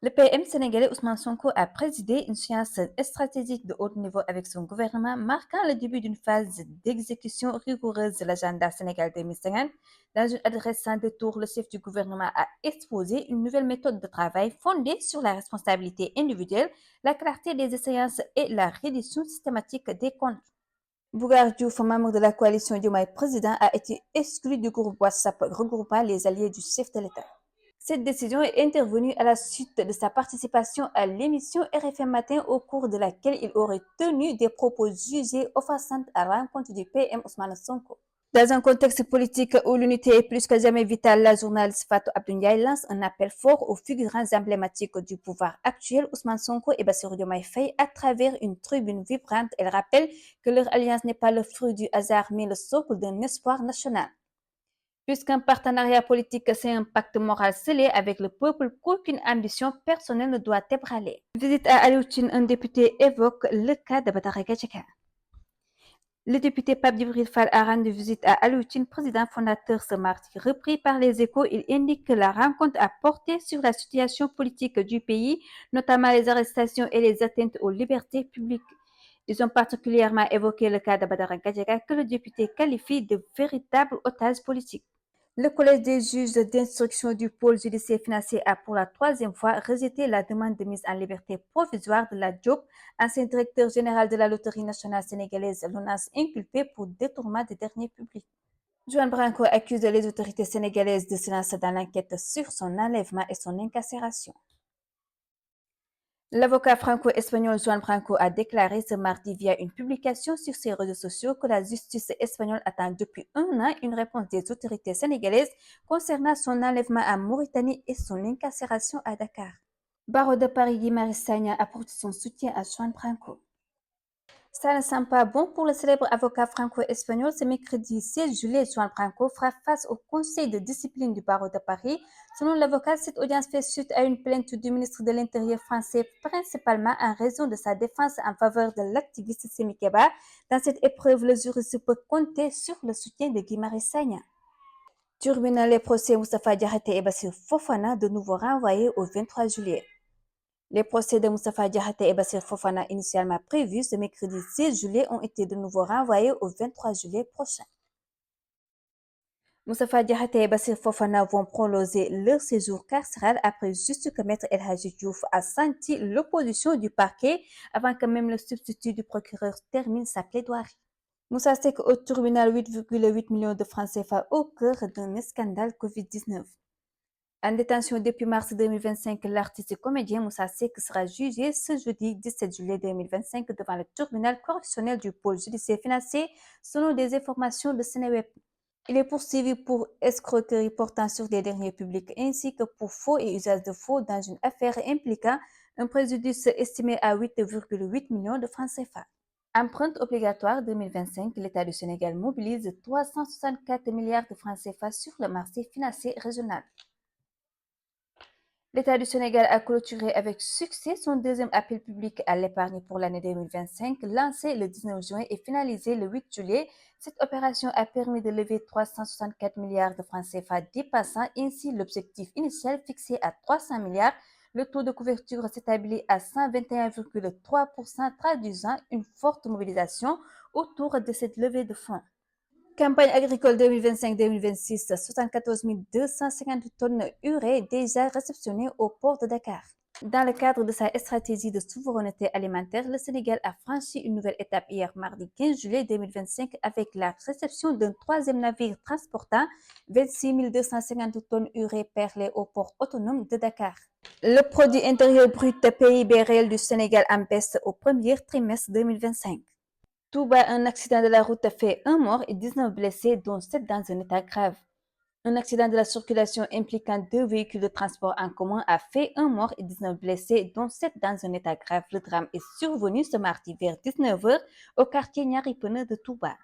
Le PM sénégalais Ousmane Sonko a présidé une séance stratégique de haut niveau avec son gouvernement, marquant le début d'une phase d'exécution rigoureuse de l'agenda Sénégal 2050. Dans une adresse sans détour, le chef du gouvernement a exposé une nouvelle méthode de travail fondée sur la responsabilité individuelle, la clarté des échéances et la réduction systématique des comptes. Bougar Diouf, membre de la coalition Diomaye Président, a été exclu du groupe WhatsApp regroupant les alliés du chef de l'État. Cette décision est intervenue à la suite de sa participation à l'émission RFM Matin au cours de laquelle il aurait tenu des propos jugés offensants à l'encontre du PM Ousmane Sonko. Dans un contexte politique où l'unité est plus que jamais vitale, la journaliste Fatou Abdou Ndiaye lance un appel fort aux figurants emblématiques du pouvoir actuel, Ousmane Sonko et Bassirou Diomaye Faye, à travers une tribune vibrante. Elle rappelle que leur alliance n'est pas le fruit du hasard, mais le socle d'un espoir national. Puisqu'un partenariat politique, c'est un pacte moral scellé avec le peuple qu'aucune ambition personnelle ne doit ébranler. Visite à Alioune, un député évoque le cas de Badara Gadiaga. Le député Pape Djibril Fall a rendu visite à Alioune, président fondateur ce mardi. Repris par les Échos, il indique que la rencontre a porté sur la situation politique du pays, notamment les arrestations et les atteintes aux libertés publiques. Ils ont particulièrement évoqué le cas de Badara Gadiaga, que le député qualifie de véritable otage politique. Le Collège des juges d'instruction du pôle judiciaire financier a pour la troisième fois rejeté la demande de mise en liberté provisoire de la Diop, ancien directeur général de la Loterie nationale sénégalaise, l'ONAS, inculpé pour détournement des deniers publics. Juan Branco accuse les autorités sénégalaises de se lancer dans l'enquête sur son enlèvement et son incarcération. L'avocat franco-espagnol Juan Branco a déclaré ce mardi via une publication sur ses réseaux sociaux que la justice espagnole attend depuis un an une réponse des autorités sénégalaises concernant son enlèvement en Mauritanie et son incarcération à Dakar. Barreau de Paris Guy Marius Sagna apporte son soutien à Juan Branco. Ça ne semble pas bon pour le célèbre avocat franco-espagnol. Ce mercredi 16 juillet, Juan Branco fera face au conseil de discipline du barreau de Paris. Selon l'avocat, cette audience fait suite à une plainte du ministre de l'Intérieur français, principalement en raison de sa défense en faveur de l'activiste Semi Keba. Dans cette épreuve, le juriste peut compter sur le soutien de Guy Marius Sagna. Terminant les procès Moustapha Diakhaté et Bassirou Fofana, de nouveau renvoyés au 23 juillet. Les procès de Moustapha Diakhaté et Bassirou Fofana, initialement prévus ce mercredi 16 juillet, ont été de nouveau renvoyés au 23 juillet prochain. Moustapha Diakhaté et Bassirou Fofana vont prolonger leur séjour carcéral après juste que Maître El Hadji Diouf a senti l'opposition du parquet avant que même le substitut du procureur termine sa plaidoirie. Moussa Seck au tribunal, 8,8 millions de francs CFA au cœur d'un scandale Covid-19. En détention depuis mars 2025, l'artiste et comédien Moussa Seck sera jugé ce jeudi 17 juillet 2025 devant le tribunal correctionnel du pôle judiciaire financier, selon des informations de Sénéweb. Il est poursuivi pour escroquerie portant sur des deniers publics ainsi que pour faux et usage de faux dans une affaire impliquant un préjudice estimé à 8,8 millions de francs CFA. Empreinte obligatoire 2025, l'État du Sénégal mobilise 364 milliards de francs CFA sur le marché financier régional. L'État du Sénégal a clôturé avec succès son deuxième appel public à l'épargne pour l'année 2025, lancé le 19 juin et finalisé le 8 juillet. Cette opération a permis de lever 364 milliards de francs CFA, dépassant ainsi l'objectif initial fixé à 300 milliards. Le taux de couverture s'établit à 121,3%, traduisant une forte mobilisation autour de cette levée de fonds. Campagne agricole 2025-2026, 74 250 tonnes urée déjà réceptionnées au port de Dakar. Dans le cadre de sa stratégie de souveraineté alimentaire, le Sénégal a franchi une nouvelle étape hier mardi 15 juillet 2025 avec la réception d'un troisième navire transportant 26 250 tonnes urée perlée au port autonome de Dakar. Le produit intérieur brut PIB réel du Sénégal en baisse au premier trimestre 2025. Touba, un accident de la route a fait un mort et 19 blessés, dont 7 dans un état grave. Un accident de la circulation impliquant deux véhicules de transport en commun a fait un mort et 19 blessés, dont 7 dans un état grave. Le drame est survenu ce mardi vers 19 h au quartier Nyaripene de Touba.